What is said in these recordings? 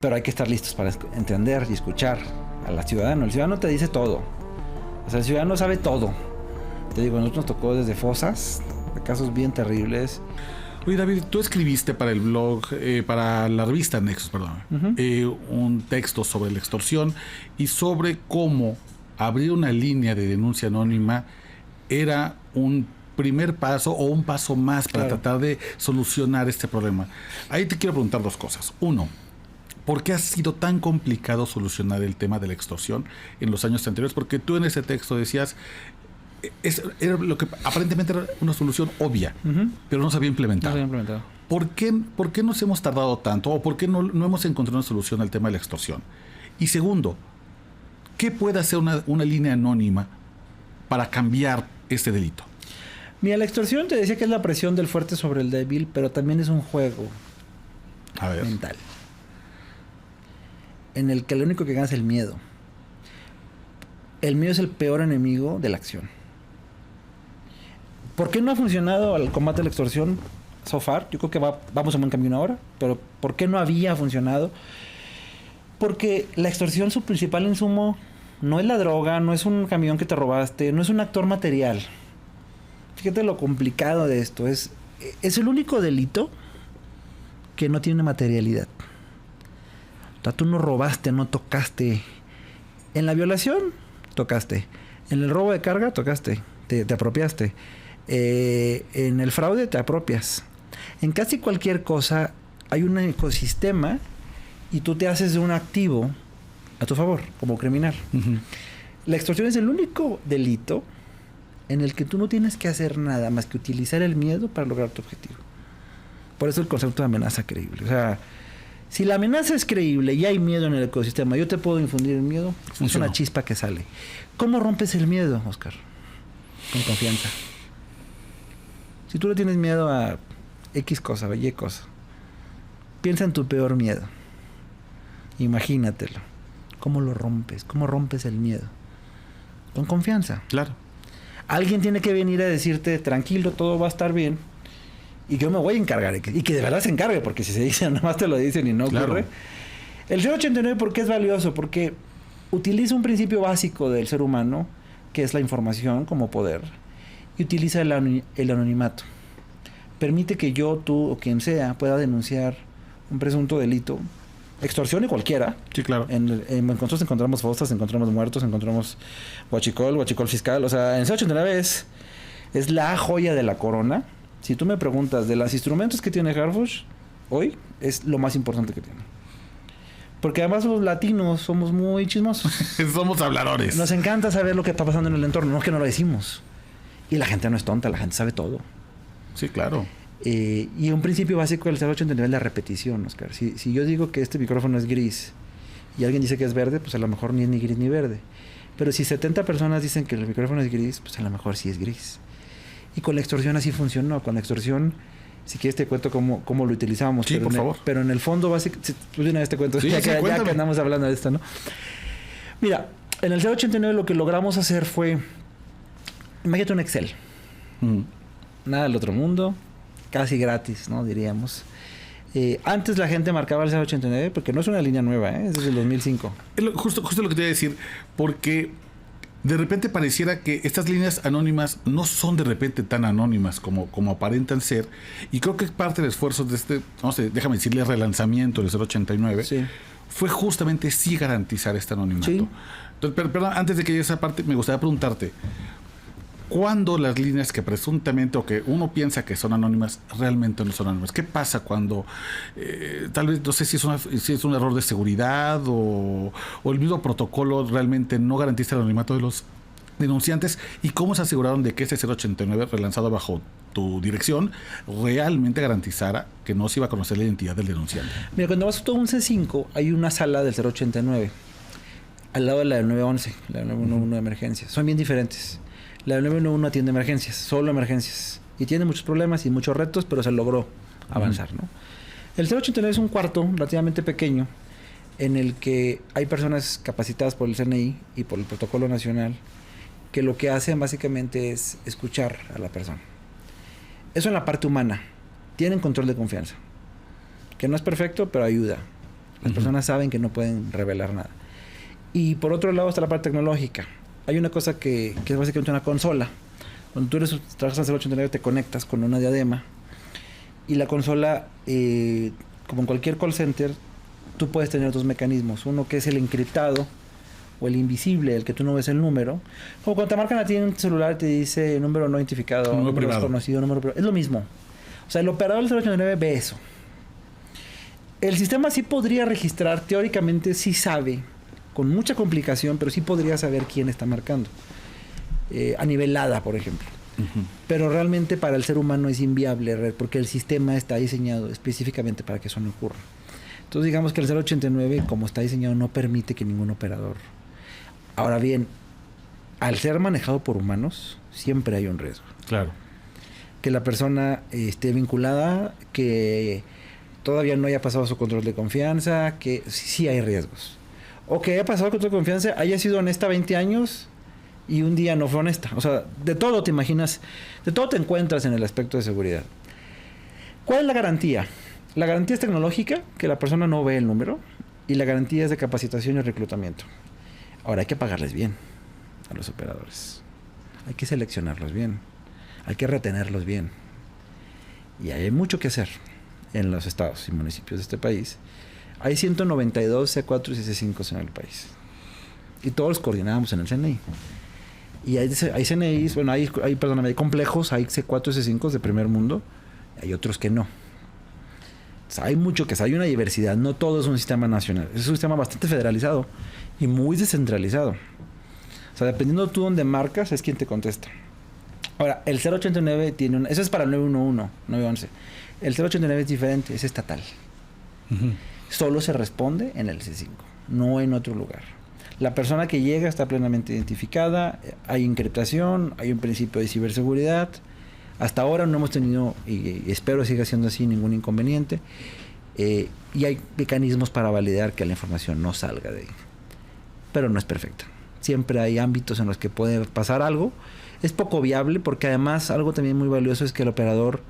Pero hay que estar listos para entender y escuchar al ciudadano. El ciudadano te dice todo. O sea, el ciudadano sabe todo. Te digo, a nosotros nos tocó desde fosas, de casos bien terribles. Oye, David, tú escribiste para el blog, para la revista Nexos, perdón, un texto sobre la extorsión y sobre cómo abrir una línea de denuncia anónima era un primer paso o un paso más para tratar de solucionar este problema. Ahí te quiero preguntar dos cosas. Uno, ¿por qué ha sido tan complicado solucionar el tema de la extorsión en los años anteriores? Porque tú en ese texto decías, era lo que aparentemente era una solución obvia, pero no se había implementado. ¿Por qué nos hemos tardado tanto? ¿O por qué no hemos encontrado una solución al tema de la extorsión? Y segundo, ¿qué puede hacer una línea anónima para cambiar este delito? Mira, la extorsión te decía que es la presión del fuerte sobre el débil, pero también es un juego mental en el que lo único que gana es el miedo. El miedo es el peor enemigo de la acción. ¿Por qué no ha funcionado el combate a la extorsión so far? Yo creo que vamos en buen camino ahora, pero ¿por qué no había funcionado? Porque la extorsión, su principal insumo no es la droga, no es un camión que te robaste, no es un actor material. Fíjate lo complicado de esto. Es el único delito que no tiene materialidad. O sea, tú no robaste, no tocaste. En la violación, tocaste. En el robo de carga, tocaste. Te apropiaste. En el fraude, te apropias. En casi cualquier cosa hay un ecosistema y tú te haces de un activo a tu favor, como criminal. La extorsión es el único delito en el que tú no tienes que hacer nada más que utilizar el miedo para lograr tu objetivo. Por eso el concepto de amenaza creíble. O sea, si la amenaza es creíble y hay miedo en el ecosistema, yo te puedo infundir el miedo, es una chispa que sale. ¿Cómo rompes el miedo, Oscar? Con confianza. Si tú le tienes miedo a X cosa o Y cosa, piensa en tu peor miedo. Imagínatelo. ¿Cómo lo rompes? ¿Cómo rompes el miedo? Con confianza. Claro. Alguien tiene que venir a decirte, tranquilo, todo va a estar bien. Y yo me voy a encargar. Y que de verdad se encargue, porque si se dice, nada más te lo dicen y no ocurre. El 089, ¿por qué es valioso? Porque utiliza un principio básico del ser humano, que es la información como poder, y utiliza el anonimato. Permite que yo, tú o quien sea pueda denunciar un presunto delito, extorsión y cualquiera. Sí, claro. Nosotros encontramos fosas, encontramos muertos, encontramos huachicol fiscal. O sea, en 089 es la joya de la corona. Si tú me preguntas de los instrumentos que tiene Harfush hoy, es lo más importante que tiene. Porque además los latinos somos muy chismosos. Somos habladores. Nos encanta saber lo que está pasando en el entorno, no es que no lo decimos. Y la gente no es tonta, la gente sabe todo. Sí, claro. Y un principio básico del 089 es la repetición, Oscar. Si yo digo que este micrófono es gris y alguien dice que es verde, pues a lo mejor ni es ni gris ni verde. Pero si 70 personas dicen que el micrófono es gris, pues a lo mejor sí es gris. Y con la extorsión así funcionó. Con la extorsión, si quieres te cuento cómo lo utilizamos. Sí, por favor. Pero en el fondo básico, pues de una vez te cuento, sí, ya que andamos hablando de esto, ¿no? Mira, en el 089 lo que logramos hacer fue, imagínate un Excel. Nada del otro mundo, casi gratis, ¿no? Diríamos. Antes la gente marcaba el 089 porque no es una línea nueva, es desde el 2005. Justo lo que te iba a decir, porque de repente pareciera que estas líneas anónimas no son de repente tan anónimas como aparentan ser, y creo que parte del esfuerzo de este, no sé, déjame decirle, relanzamiento del 089 fue justamente sí garantizar este anonimato. Sí. Entonces, perdón, antes de que llegue a esa parte, me gustaría preguntarte, ¿cuándo las líneas que presuntamente o que uno piensa que son anónimas realmente no son anónimas? ¿Qué pasa cuando tal vez, no sé si es un error de seguridad o el mismo protocolo realmente no garantiza el anonimato de los denunciantes? ¿Y cómo se aseguraron de que ese 089 relanzado bajo tu dirección realmente garantizara que no se iba a conocer la identidad del denunciante? Mira, cuando vas a todo un C5 hay una sala del 089 al lado de la del 911, la del 911 de emergencias. Son bien diferentes. La del 911 atiende emergencias, solo emergencias. Y tiene muchos problemas y muchos retos, pero se logró avanzar, ¿no? El 089 es un cuarto relativamente pequeño en el que hay personas capacitadas por el CNI y por el Protocolo Nacional que lo que hacen básicamente es escuchar a la persona. Eso en la parte humana. Tienen control de confianza. Que no es perfecto, pero ayuda. Las personas saben que no pueden revelar nada. Y por otro lado está la parte tecnológica. Hay una cosa que es básicamente una consola. Cuando tú trabajas en 089 te conectas con una diadema y la consola, como en cualquier call center, tú puedes tener dos mecanismos. Uno que es el encriptado o el invisible, el que tú no ves el número. Como cuando te marcan a ti en un celular te dice número no identificado, número desconocido, número privado. Es lo mismo. O sea, el operador del 089 ve eso. El sistema sí podría registrar, teóricamente sí sabe, con mucha complicación, pero sí podría saber quién está marcando. A nivel ADA, por ejemplo. Pero realmente para el ser humano es inviable, porque el sistema está diseñado específicamente para que eso no ocurra. Entonces digamos que el 089, como está diseñado, no permite que ningún operador... Ahora bien, al ser manejado por humanos, siempre hay un riesgo. Claro. Que la persona esté vinculada, que todavía no haya pasado su control de confianza, que sí hay riesgos. O que haya pasado el control de confianza, haya sido honesta 20 años y un día no fue honesta. O sea, de todo te imaginas, de todo te encuentras en el aspecto de seguridad. ¿Cuál es la garantía? La garantía es tecnológica, que la persona no ve el número, y la garantía es de capacitación y reclutamiento. Ahora hay que pagarles bien a los operadores. Hay que seleccionarlos bien. Hay que retenerlos bien. Y hay mucho que hacer en los estados y municipios de este país. Hay 192 C4 y C5 en el país. Y todos los coordinamos en el CNI. Y hay CNIs, bueno, hay complejos, hay C4 y C5 de primer mundo. Hay otros que no. O sea, hay mucho que hacer. Hay una diversidad. No todo es un sistema nacional. Es un sistema bastante federalizado y muy descentralizado. O sea, dependiendo tú dónde marcas, es quien te contesta. Ahora, el 089 tiene una... Eso es para el 911, 911. El 089 es diferente, es estatal. Solo se responde en el C5, no en otro lugar. La persona que llega está plenamente identificada, hay encriptación, hay un principio de ciberseguridad. Hasta ahora no hemos tenido, y espero siga siendo así, ningún inconveniente. Y hay mecanismos para validar que la información no salga de ahí. Pero no es perfecta. Siempre hay ámbitos en los que puede pasar algo. Es poco viable porque además algo también muy valioso es que el operador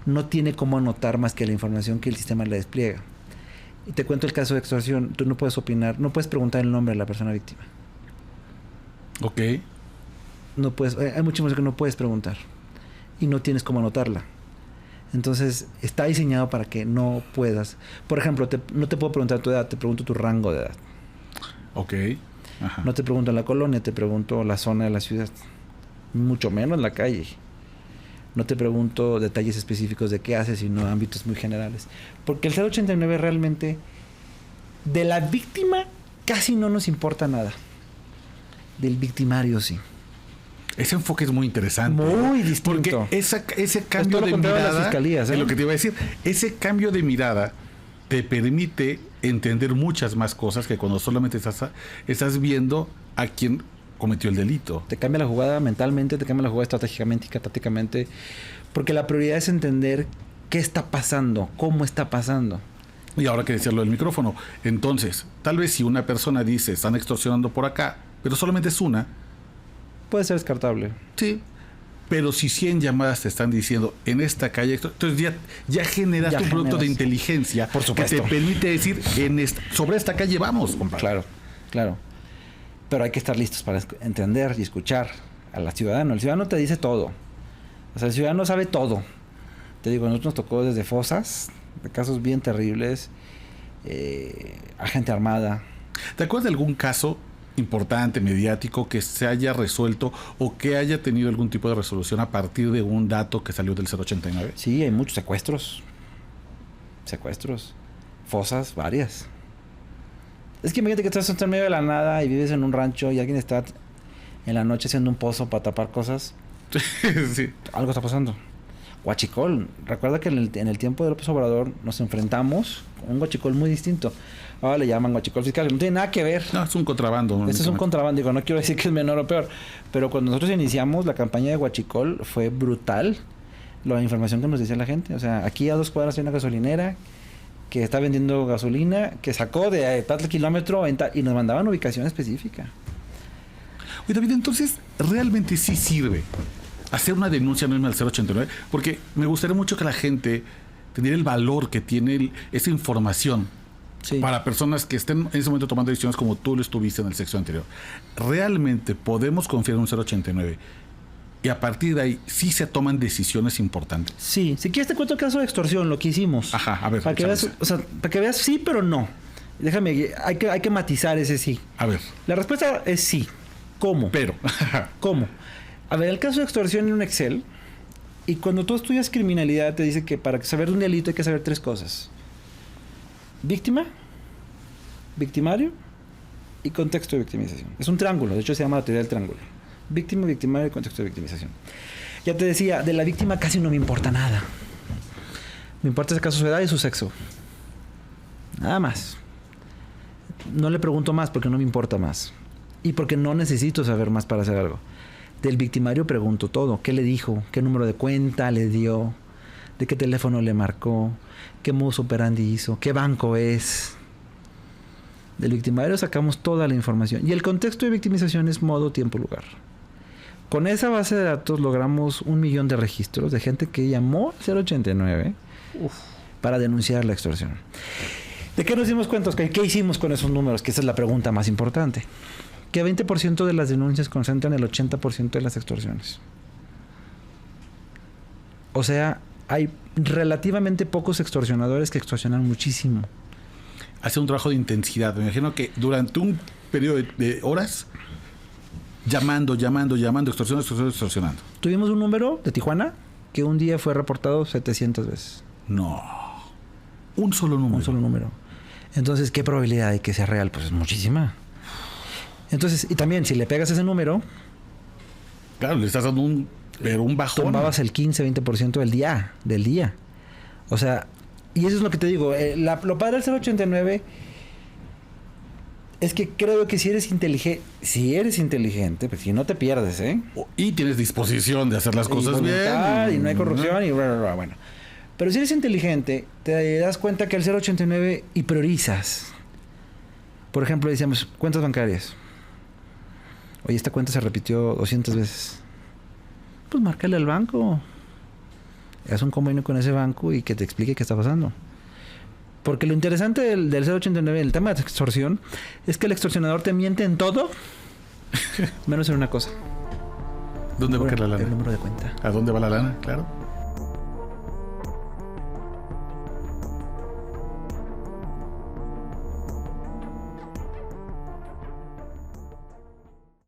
no tiene cómo anotar más que la información que el sistema le despliega. Y te cuento el caso de extorsión. Tú no puedes opinar, no puedes preguntar el nombre de la persona víctima. Ok. No puedes, hay mucha información que no puedes preguntar. Y no tienes cómo anotarla. Entonces, está diseñado para que no puedas. Por ejemplo, no te puedo preguntar tu edad, te pregunto tu rango de edad. Ok. Ajá. No te pregunto la colonia, te pregunto la zona de la ciudad. Mucho menos la calle. No te pregunto detalles específicos de qué haces, sino ámbitos muy generales. Porque el 089 realmente, de la víctima, casi no nos importa nada. Del victimario, sí. Ese enfoque es muy interesante. Muy distinto. Porque ese cambio de mirada, es lo que te iba a decir, ese cambio de mirada te permite entender muchas más cosas que cuando solamente estás viendo a quien cometió el delito. Te cambia la jugada mentalmente, te cambia la jugada estratégicamente y tácticamente, porque la prioridad es entender qué está pasando, cómo está pasando. Y ahora que decirlo del micrófono. Entonces, tal vez si una persona dice, están extorsionando por acá, pero solamente es una, puede ser descartable. Sí. Pero si 100 llamadas te están diciendo en esta calle, entonces ya generas un producto de inteligencia, por supuesto, que te permite decir sobre esta calle vamos, compadre. Claro, claro. Pero hay que estar listos para entender y escuchar al ciudadano. El ciudadano te dice todo. O sea, el ciudadano sabe todo. Te digo, a nosotros nos tocó desde fosas, de casos bien terribles, a gente armada. ¿Te acuerdas de algún caso importante, mediático, que se haya resuelto o que haya tenido algún tipo de resolución a partir de un dato que salió del 089? Sí, hay muchos secuestros. Fosas, varias. Es que imagínate que estás en medio de la nada y vives en un rancho y alguien está en la noche haciendo un pozo para tapar cosas. Sí. Algo está pasando. Huachicol. Recuerda que en el tiempo de López Obrador nos enfrentamos con un huachicol muy distinto. Ahora le llaman huachicol fiscal. No tiene nada que ver. No, es un contrabando. Este es un contrabando. Digo, no quiero decir que es menor o peor. Pero cuando nosotros iniciamos la campaña de huachicol fue brutal la información que nos decía la gente. O sea, aquí a 2 cuadras hay una gasolinera que está vendiendo gasolina, que sacó de tal kilómetro y nos mandaban ubicación específica. Oye, David, entonces, ¿realmente sí sirve hacer una denuncia anónima al 089? Porque me gustaría mucho que la gente tuviera el valor que tiene esa información Sí. Para personas que estén en ese momento tomando decisiones como tú lo estuviste en el sexo anterior. ¿Realmente podemos confiar en un 089? Y a partir de ahí, ¿sí se toman decisiones importantes? Sí. Si quieres te cuento el caso de extorsión, lo que hicimos. Ajá, a ver. Para que veas, o sea, para que veas sí, pero no. Déjame, hay que matizar ese sí. A ver. La respuesta es sí. ¿Cómo? Pero. ¿Cómo? A ver, el caso de extorsión en un Excel, y cuando tú estudias criminalidad te dice que para saber de un delito hay que saber 3 cosas. Víctima, victimario y contexto de victimización. Es un triángulo, de hecho se llama la teoría del triángulo. Víctima, victimario y contexto de victimización. Ya te decía, de la víctima casi no me importa nada. Me importa ese caso, su edad y su sexo. Nada más. No le pregunto más porque no me importa más. Y porque no necesito saber más para hacer algo. Del victimario pregunto todo. ¿Qué le dijo? ¿Qué número de cuenta le dio? ¿De qué teléfono le marcó? ¿Qué modus operandi hizo? ¿Qué banco es? Del victimario sacamos toda la información. Y el contexto de victimización es modo, tiempo, lugar. Con esa base de datos logramos 1 millón de registros de gente que llamó al 089 para denunciar la extorsión. ¿De qué nos dimos cuenta? ¿Qué hicimos con esos números? Que esa es la pregunta más importante. Que 20% de las denuncias concentran el 80% de las extorsiones. O sea, hay relativamente pocos extorsionadores que extorsionan muchísimo. Hace un trabajo de intensidad. Me imagino que durante un periodo de horas, llamando, extorsionando. Tuvimos un número de Tijuana que un día fue reportado 700 veces. No. Un solo número. Un solo número. Entonces, ¿qué probabilidad de que sea real? Pues es muchísima. Entonces, y también, si le pegas ese número... Claro, le estás dando un bajón. Tumbabas el 15-20% del día. O sea, y eso es lo que te digo. Lo padre del 089 es que creo que si eres inteligente, pues si no te pierdes, ¿eh? Y tienes disposición de hacer las cosas bien. Y no hay corrupción y bueno. Pero si eres inteligente, te das cuenta que el 089 y priorizas. Por ejemplo, decíamos, cuentas bancarias. Oye, esta cuenta se repitió 200 veces. Pues márcale al banco. Haz un convenio con ese banco y que te explique qué está pasando. Porque lo interesante del 089, el tema de extorsión, es que el extorsionador te miente en todo, menos en una cosa. ¿Dónde va a caer la lana? El número de cuenta. ¿A dónde va la lana? Claro.